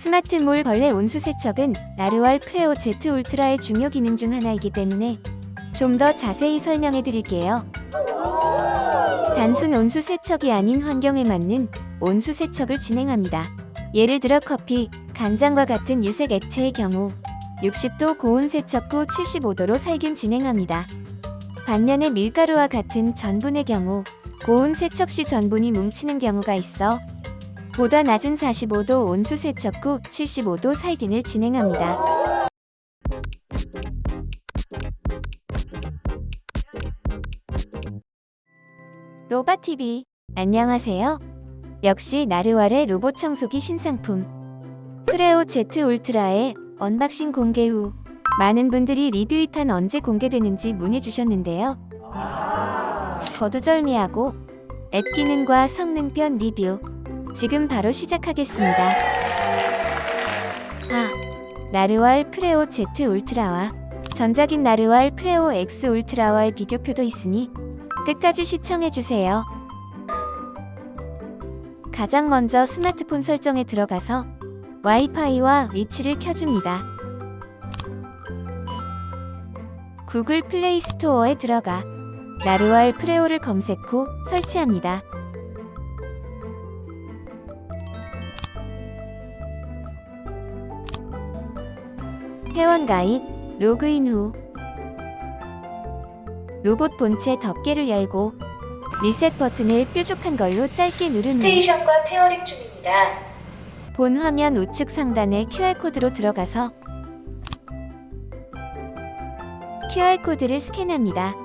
스마트몰 벌레 온수세척은 나르왈 프레오 Z 울트라의 중요 기능 중 하나이기 때문에 좀 더 자세히 설명해 드릴게요. 단순 온수세척이 아닌 환경에 맞는 온수세척을 진행합니다. 예를 들어 커피, 간장과 같은 유색 액체의 경우 60도 고온 세척 후 75도로 살균 진행합니다. 반면에 밀가루와 같은 전분의 경우 고온 세척 시 전분이 뭉치는 경우가 있어 보다 낮은 45도 온수 세척 후 75도 살균을 진행합니다. 로바TV 안녕하세요. 역시 나르왈의 로봇 청소기 신상품 프레오 Z 울트라의 언박싱 공개 후 많은 분들이 리뷰 2탄 언제 공개되는지 문의 주셨는데요. 거두절미하고 앱 기능과 성능편 리뷰 지금 바로 시작하겠습니다. 나르왈 프레오 Z 울트라와 전작인 나르왈 프레오 X 울트라와의 비교표도 있으니 끝까지 시청해주세요. 가장 먼저 스마트폰 설정에 들어가서 와이파이와 위치를 켜줍니다. 구글 플레이 스토어에 들어가 나르왈 프레오를 검색 후 설치합니다. 회원가입, 로그인 후 로봇 본체 덮개를 열고 리셋 버튼을 뾰족한 걸로 짧게 누른 후 스테이션과 페어링 중입니다. 본 화면 우측 상단의 QR코드로 들어가서 QR코드를 스캔합니다.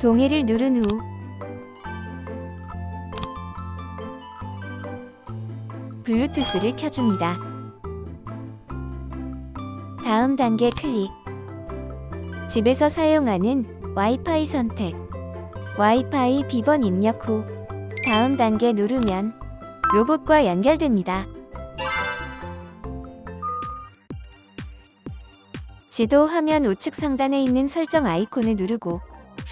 동의를 누른 후 블루투스를 켜줍니다. 다음 단계 클릭. 집에서 사용하는 와이파이 선택. 와이파이 비번 입력 후 다음 단계 누르면 로봇과 연결됩니다. 지도 화면 우측 상단에 있는 설정 아이콘을 누르고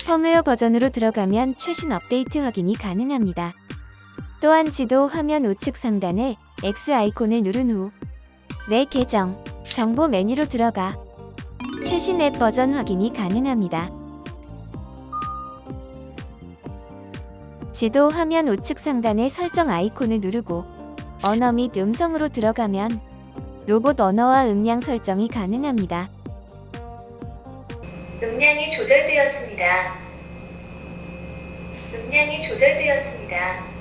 펌웨어 버전으로 들어가면 최신 업데이트 확인이 가능합니다. 또한 지도 화면 우측 상단에 X 아이콘을 누른 후 내 계정, 정보 메뉴로 들어가 최신 앱 버전 확인이 가능합니다. 지도 화면 우측 상단의 설정 아이콘을 누르고 언어 및 음성으로 들어가면 로봇 언어와 음량 설정이 가능합니다. 음량이 조절되었습니다. 음량이 조절되었습니다.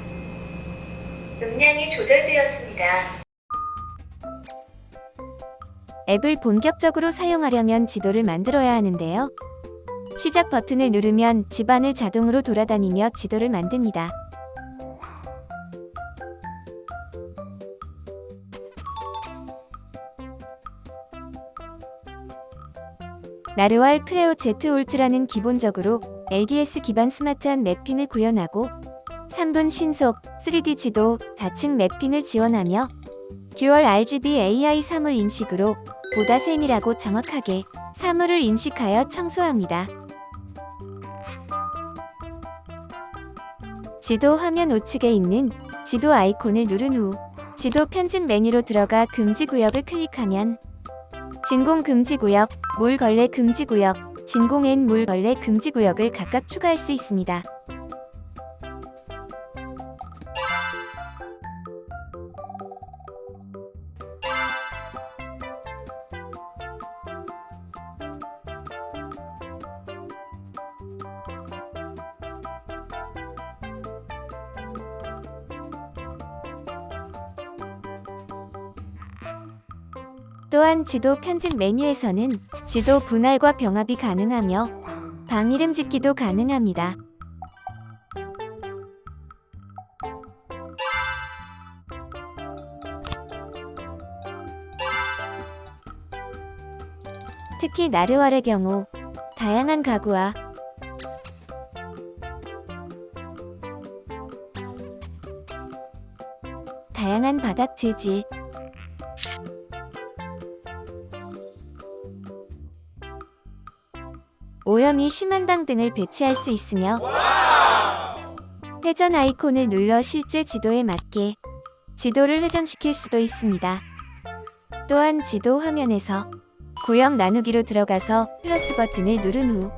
음량이 조절되었습니다. 앱을 본격적으로 사용하려면 지도를 만들어야 하는데요. 시작 버튼을 누르면 집안을 자동으로 돌아다니며 지도를 만듭니다. 나르왈 프레오 Z 울트라는 기본적으로 LDS 기반 스마트한 맵핑을 구현하고 3분 신속 3D 지도 다층 맵핑을 지원하며 듀얼 RGB AI 사물 인식으로 보다 세밀하고 정확하게 사물을 인식하여 청소합니다. 지도 화면 우측에 있는 지도 아이콘을 누른 후 지도 편집 메뉴로 들어가 금지 구역을 클릭하면 진공 금지 구역, 물걸레 금지 구역, 진공 앤 물걸레 금지 구역을 각각 추가할 수 있습니다. 또한 지도 편집 메뉴에서는 지도 분할과 병합이 가능하며 방 이름 짓기도 가능합니다. 특히 나르왈의 경우 다양한 가구와 다양한 바닥 재질, 오염이 심한 방 등을 배치할 수 있으며 회전 아이콘을 눌러 실제 지도에 맞게 지도를 회전시킬 수도 있습니다. 또한 지도 화면에서 구역 나누기로 들어가서 플러스 버튼을 누른 후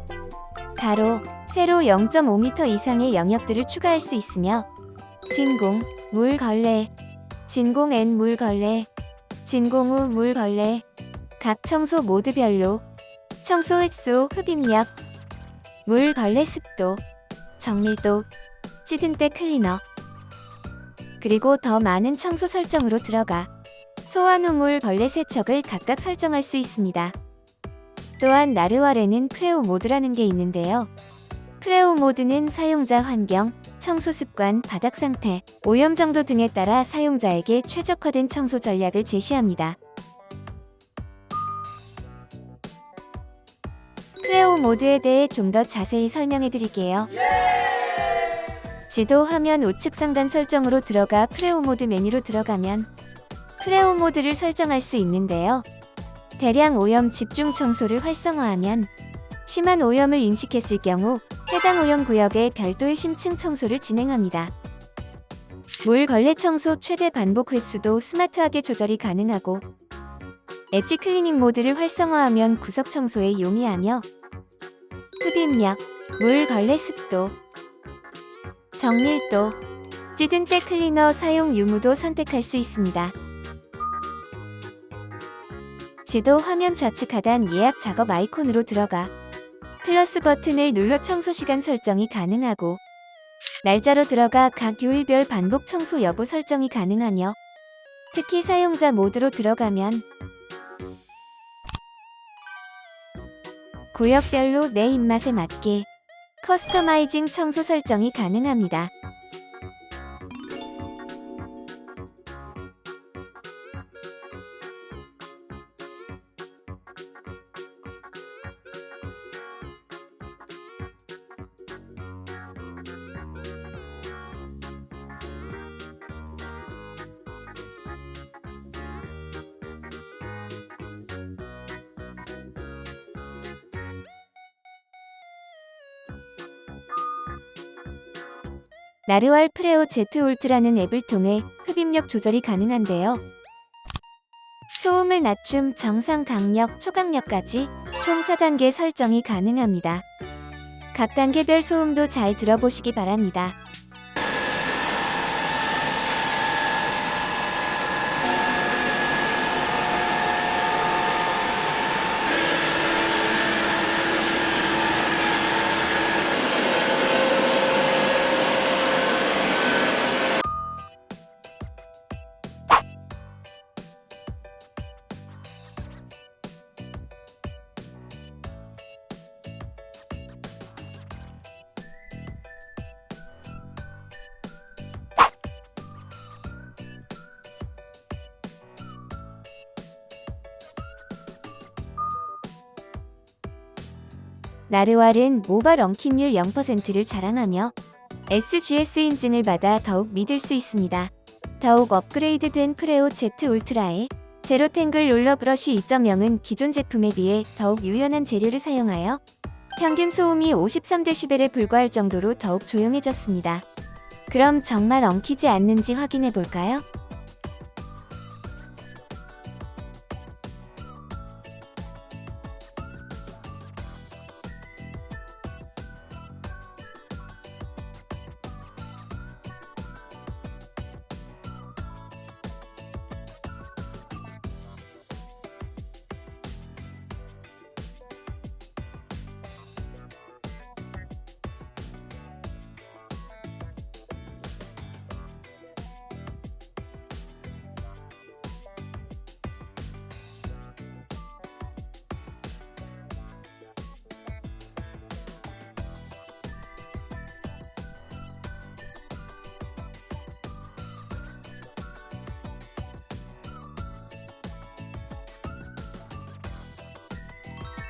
가로, 세로 0.5m 이상의 영역들을 추가할 수 있으며 진공, 물 걸레, 진공 N 물 걸레, 진공 후 물 걸레, 각 청소 모드별로 청소 횟수, 흡입력, 물 걸레 습도, 정밀도, 찌든 때 클리너, 그리고 더 많은 청소 설정으로 들어가 소환 후 물 걸레 세척을 각각 설정할 수 있습니다. 또한 나르왈에는 프레오 모드라는 게 있는데요. 프레오 모드는 사용자 환경, 청소 습관, 바닥 상태, 오염 정도 등에 따라 사용자에게 최적화된 청소 전략을 제시합니다. 프레오 모드에 대해 좀 더 자세히 설명해 드릴게요. 지도 화면 우측 상단 설정으로 들어가 프레오 모드 메뉴로 들어가면 프레오 모드를 설정할 수 있는데요. 대량 오염 집중 청소를 활성화하면 심한 오염을 인식했을 경우 해당 오염 구역에 별도의 심층 청소를 진행합니다. 물 걸레 청소 최대 반복 횟수도 스마트하게 조절이 가능하고 엣지 클리닝 모드를 활성화하면 구석 청소에 용이하며 흡입력, 물 걸레 습도, 정밀도, 찌든 때 클리너 사용 유무도 선택할 수 있습니다. 지도 화면 좌측 하단 예약 작업 아이콘으로 들어가 플러스 버튼을 눌러 청소 시간 설정이 가능하고 날짜로 들어가 각 요일별 반복 청소 여부 설정이 가능하며 특히 사용자 모드로 들어가면 구역별로 내 입맛에 맞게 커스터마이징 청소 설정이 가능합니다. 나르왈 프레오 Z 울트라는 앱을 통해 흡입력 조절이 가능한데요. 소음을 낮춤, 정상 강력, 초강력까지 총 4단계 설정이 가능합니다. 각 단계별 소음도 잘 들어보시기 바랍니다. 나르왈은 모발 엉킴률 0%를 자랑하며 SGS 인증을 받아 더욱 믿을 수 있습니다. 더욱 업그레이드된 프레오 Z 울트라의 제로 탱글 롤러 브러쉬 2.0은 기존 제품에 비해 더욱 유연한 재료를 사용하여 평균 소음이 53dB에 불과할 정도로 더욱 조용해졌습니다. 그럼 정말 엉키지 않는지 확인해 볼까요?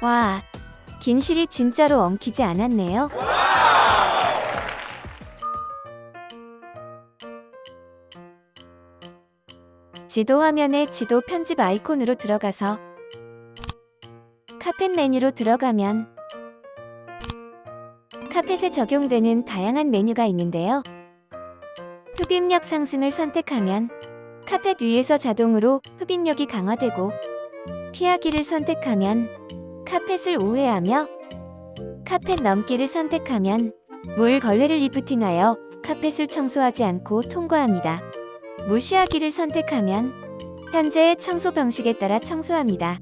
와, 긴 실이 진짜로 엉키지 않았네요. 지도 화면에 지도 편집 아이콘으로 들어가서 카펫 메뉴로 들어가면 카펫에 적용되는 다양한 메뉴가 있는데요. 흡입력 상승을 선택하면 카펫 위에서 자동으로 흡입력이 강화되고, 피하기를 선택하면 카펫을 우회하며, 카펫 넘기를 선택하면 물 걸레를 리프팅하여 카펫을 청소하지 않고 통과합니다. 무시하기를 선택하면 현재의 청소 방식에 따라 청소합니다.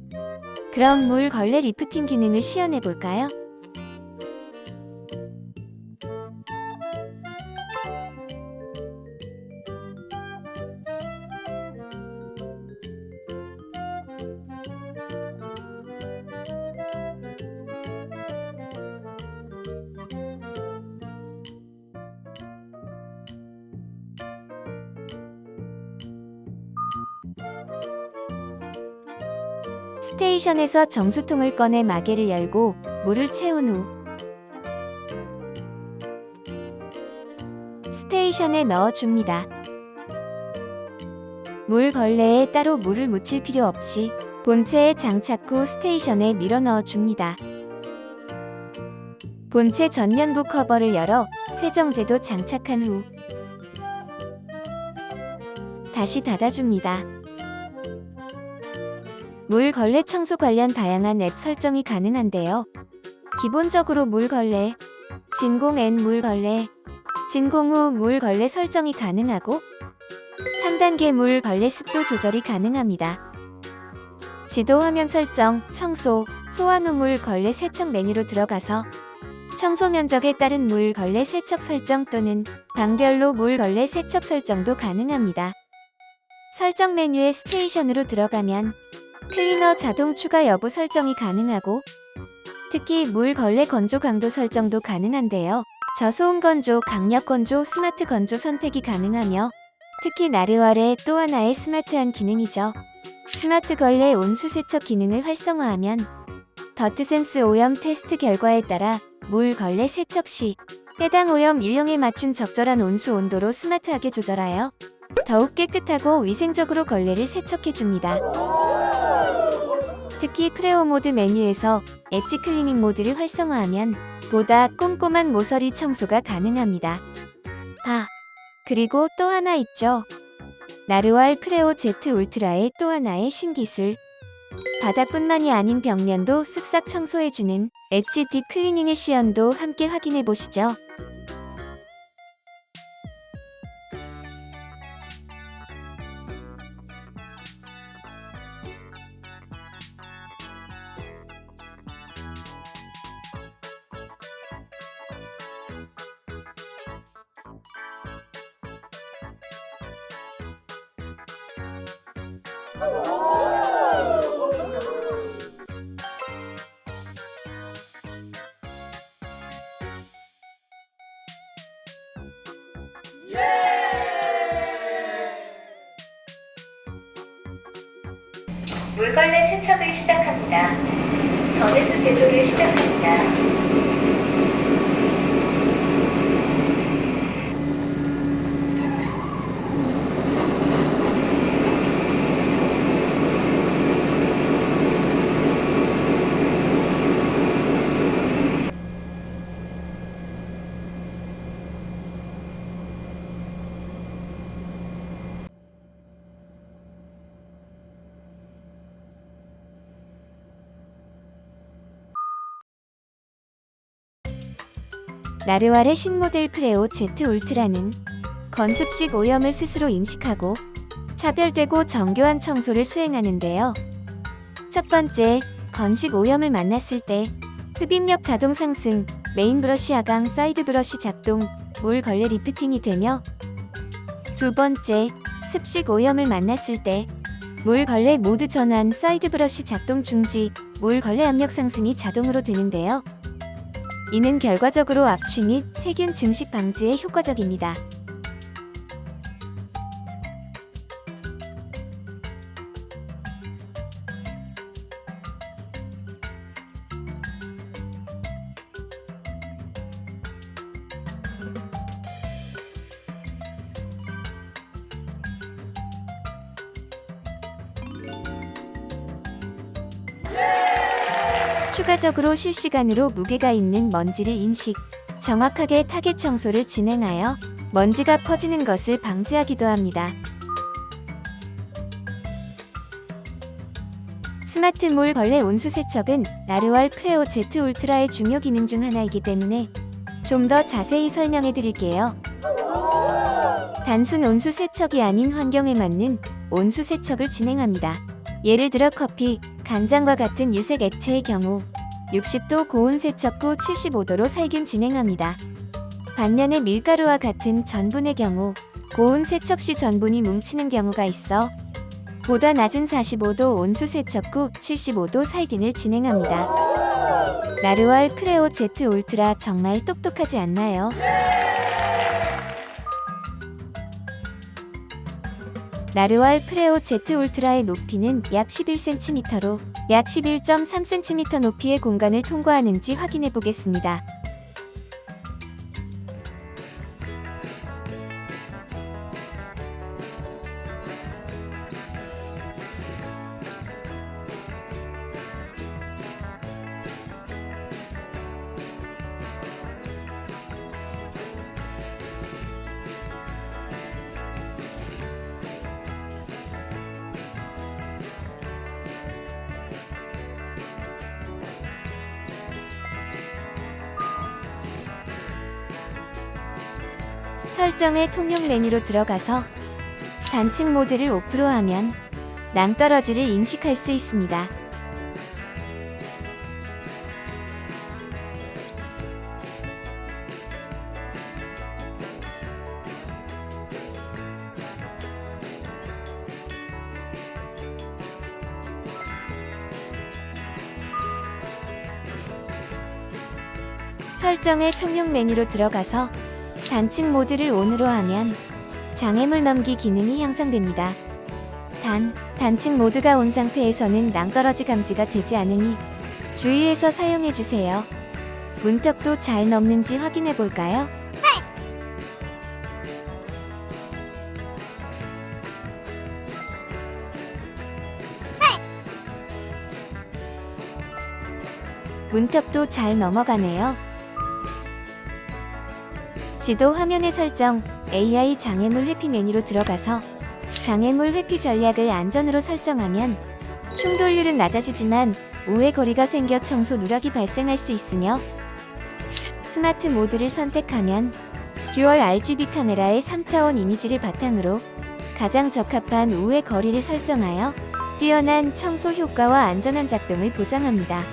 그럼 물 걸레 리프팅 기능을 시연해 볼까요? 스테이션에서 정수통을 꺼내 마개를 열고 물을 채운 후 스테이션에 넣어줍니다. 물 걸레에 따로 물을 묻힐 필요 없이 본체에 장착 후 스테이션에 밀어 넣어줍니다. 본체 전면부 커버를 열어 세정제도 장착한 후 다시 닫아줍니다. 물 걸레 청소 관련 다양한 앱 설정이 가능한데요. 기본적으로 물 걸레, 진공 앤 물 걸레, 진공 후 물 걸레 설정이 가능하고 3단계 물 걸레 습도 조절이 가능합니다. 지도 화면 설정, 청소, 소환 후 물 걸레 세척 메뉴로 들어가서 청소 면적에 따른 물 걸레 세척 설정 또는 방별로 물 걸레 세척 설정도 가능합니다. 설정 메뉴에 스테이션으로 들어가면 클리너 자동 추가 여부 설정이 가능하고, 특히 물 걸레 건조 강도 설정도 가능한데요. 저소음 건조, 강력 건조, 스마트 건조 선택이 가능하며, 특히 나르왈의 또 하나의 스마트한 기능이죠. 스마트 걸레 온수 세척 기능을 활성화하면 더트센스 오염 테스트 결과에 따라 물 걸레 세척 시 해당 오염 유형에 맞춘 적절한 온수 온도로 스마트하게 조절하여 더욱 깨끗하고 위생적으로 걸레를 세척해줍니다. 특히 프레오 모드 메뉴에서 엣지 클리닝 모드를 활성화하면 보다 꼼꼼한 모서리 청소가 가능합니다. 그리고 또 하나 있죠. 나르왈 프레오 Z 울트라의 또 하나의 신기술. 바닥뿐만이 아닌 벽면도 쓱싹 청소해주는 엣지 딥 클리닝의 시연도 함께 확인해보시죠. 물걸레 세척을 시작합니다. 전해수 제조를 시작합니다. 나르왈의 신모델 프레오 Z 울트라는 건습식 오염을 스스로 인식하고 차별되고 정교한 청소를 수행하는데요. 첫 번째, 건식 오염을 만났을 때 흡입력 자동 상승, 메인 브러쉬 하강, 사이드 브러쉬 작동, 물 걸레 리프팅이 되며, 두 번째, 습식 오염을 만났을 때 물 걸레 모드 전환, 사이드 브러쉬 작동 중지, 물 걸레 압력 상승이 자동으로 되는데요. 이는 결과적으로 악취 및 세균 증식 방지에 효과적입니다. 추가적으로 실시간으로 무게가 있는 먼지를 인식, 정확하게 타겟 청소를 진행하여 먼지가 퍼지는 것을 방지하기도 합니다. 스마트몰 벌레 온수 세척은 라르왈 프레오 제트 울트라의 중요 기능 중 하나이기 때문에 좀 더 자세히 설명해 드릴게요. 단순 온수 세척이 아닌 환경에 맞는 온수 세척을 진행합니다. 예를 들어 커피, 간장과 같은 유색 액체의 경우 60도 고온 세척 후 75도로 살균 진행합니다. 반면에 밀가루와 같은 전분의 경우 고온 세척 시 전분이 뭉치는 경우가 있어 보다 낮은 45도 온수 세척 후 75도 살균을 진행합니다. 라르왈 프레오 제트 울트라 정말 똑똑하지 않나요? 라르왈 프레오 제트 울트라의 높이는 약 11cm로 약 11.3cm 높이의 공간을 통과하는지 확인해 보겠습니다. 설정의 통용 메뉴로 들어가서 단층 모드를 오프로 하면 낭떠러지를 인식할 수 있습니다. 설정의 통용 메뉴로 들어가서 단층 모드를 ON으로 하면 장애물 넘기 기능이 향상됩니다. 단층 모드가 온 상태에서는 낭떠러지 감지가 되지 않으니 주의해서 사용해주세요. 문턱도 잘 넘는지 확인해 볼까요? 문턱도 잘 넘어가네요. 지도 화면의 설정, AI 장애물 회피 메뉴로 들어가서 장애물 회피 전략을 안전으로 설정하면 충돌률은 낮아지지만 우회 거리가 생겨 청소 누락이 발생할 수 있으며 스마트 모드를 선택하면 듀얼 RGB 카메라의 3차원 이미지를 바탕으로 가장 적합한 우회 거리를 설정하여 뛰어난 청소 효과와 안전한 작동을 보장합니다.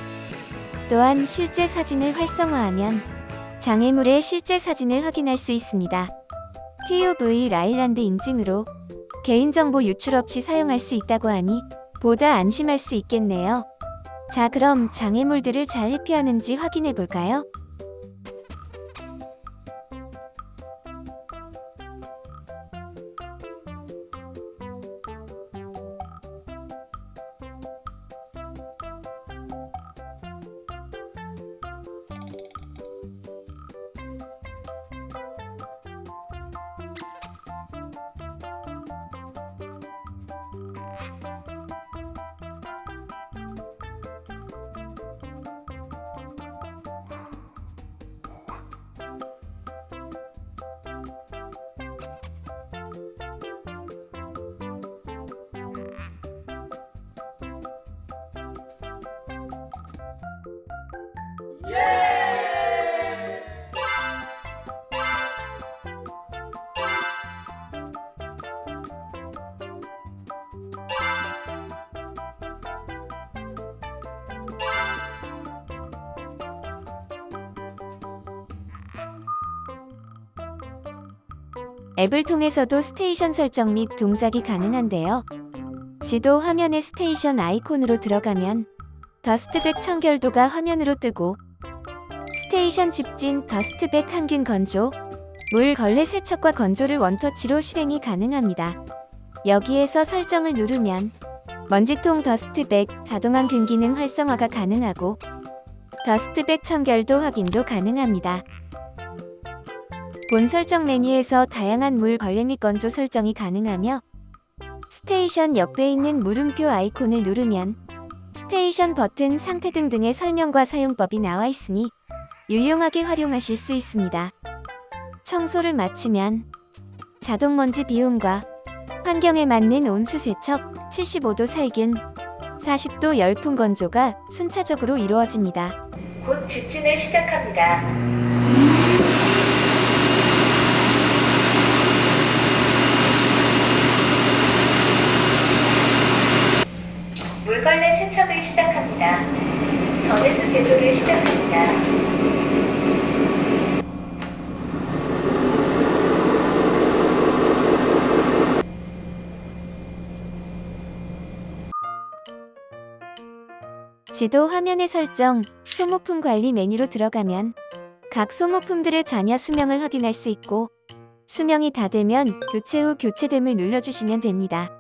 또한 실제 사진을 활성화하면 장애물의 실제 사진을 확인할 수 있습니다. TUV 라일란드 인증으로 개인정보 유출 없이 사용할 수 있다고 하니 보다 안심할 수 있겠네요. 자, 그럼 장애물들을 잘 회피하는지 확인해 볼까요? 앱을 통해서도 스테이션 설정 및 동작이 가능한데요. 지도 화면의 스테이션 아이콘으로 들어가면 더스트백 청결도가 화면으로 뜨고 스테이션 집진 더스트백 항균 건조, 물 걸레 세척과 건조를 원터치로 실행이 가능합니다. 여기에서 설정을 누르면 먼지통 더스트백 자동항균 기능 활성화가 가능하고 더스트백 청결도 확인도 가능합니다. 본 설정 메뉴에서 다양한 물 걸레 및 건조 설정이 가능하며 스테이션 옆에 있는 물음표 아이콘을 누르면 스테이션 버튼 상태 등등의 설명과 사용법이 나와 있으니 유용하게 활용하실 수 있습니다. 청소를 마치면 자동먼지 비움과 환경에 맞는 온수 세척, 75도 살균, 40도 열풍 건조가 순차적으로 이루어집니다. 곧 직진을 시작합니다. 물걸레 세척을 시작합니다. 전해수 제조를 시작합니다. 지도 화면의 설정, 소모품 관리 메뉴로 들어가면 각 소모품들의 잔여 수명을 확인할 수 있고 수명이 다 되면 교체 후 교체됨을 눌러주시면 됩니다.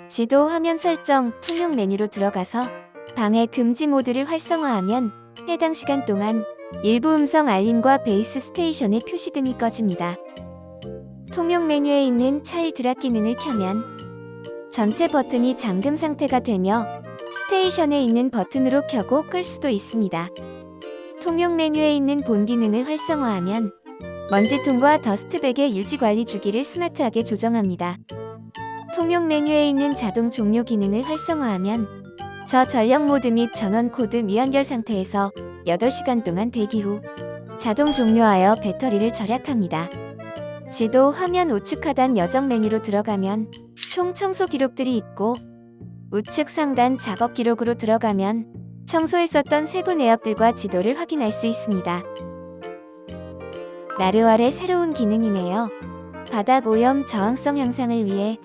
지도 화면 설정, 통용 메뉴로 들어가서 방해 금지 모드를 활성화하면 해당 시간 동안 일부 음성 알림과 베이스 스테이션의 표시 등이 꺼집니다. 통용 메뉴에 있는 차일드 락 기능을 켜면 전체 버튼이 잠금 상태가 되며 스테이션에 있는 버튼으로 켜고 끌 수도 있습니다. 통용 메뉴에 있는 본 기능을 활성화하면 먼지통과 더스트백의 유지 관리 주기를 스마트하게 조정합니다. 통용 메뉴에 있는 자동 종료 기능을 활성화하면 저전력 모드 및 전원 코드 미연결 상태에서 8시간 동안 대기 후 자동 종료하여 배터리를 절약합니다. 지도 화면 우측 하단 여정 메뉴로 들어가면 총 청소 기록들이 있고 우측 상단 작업 기록으로 들어가면 청소했었던 세부 내역들과 지도를 확인할 수 있습니다. 나르왈의 새로운 기능이네요. 바닥 오염 저항성 향상을 위해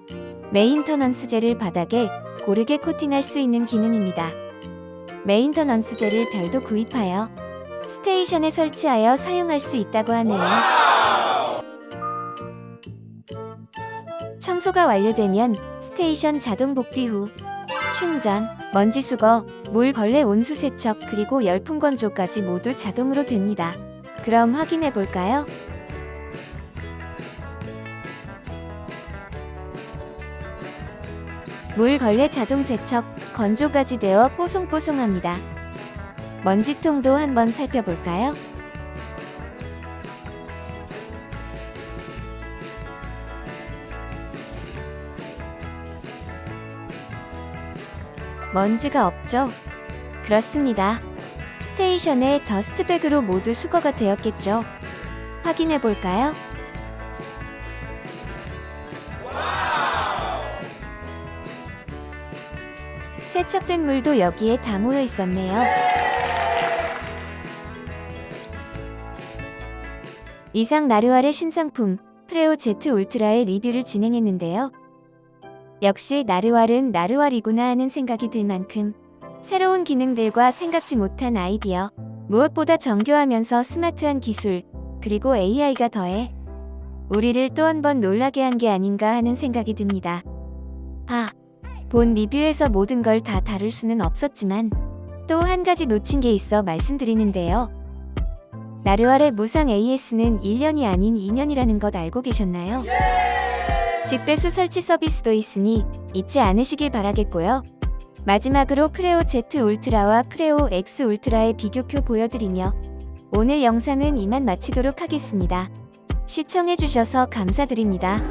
메인터넌스젤을 바닥에 고르게 코팅할 수 있는 기능입니다. 메인터넌스젤을 별도 구입하여 스테이션에 설치하여 사용할 수 있다고 하네요. 청소가 완료되면 스테이션 자동 복귀 후 충전, 먼지 수거, 물 걸레 온수 세척 그리고 열풍 건조까지 모두 자동으로 됩니다. 그럼 확인해 볼까요? 물 걸레 자동 세척, 건조까지 되어 뽀송뽀송합니다. 먼지통도 한번 살펴볼까요? 먼지가 없죠? 그렇습니다. 스테이션에 더스트백으로 모두 수거가 되었겠죠? 확인해 볼까요? 세척된 물도 여기에 다 모여 있었네요. 이상 나르왈의 신상품 프레오 Z 울트라의 리뷰를 진행했는데요. 역시 나르왈은 나르왈이구나 하는 생각이 들 만큼 새로운 기능들과 생각지 못한 아이디어, 무엇보다 정교하면서 스마트한 기술, 그리고 AI가 더해 우리를 또 한 번 놀라게 한 게 아닌가 하는 생각이 듭니다. 본 리뷰에서 모든 걸 다 다룰 수는 없었지만 또 한 가지 놓친 게 있어 말씀드리는데요. 나르왈의 무상 AS는 1년이 아닌 2년이라는 것 알고 계셨나요? 직배수 설치 서비스도 있으니 잊지 않으시길 바라겠고요. 마지막으로 프레오 Z 울트라와 프레오 X 울트라의 비교표 보여드리며 오늘 영상은 이만 마치도록 하겠습니다. 시청해주셔서 감사드립니다.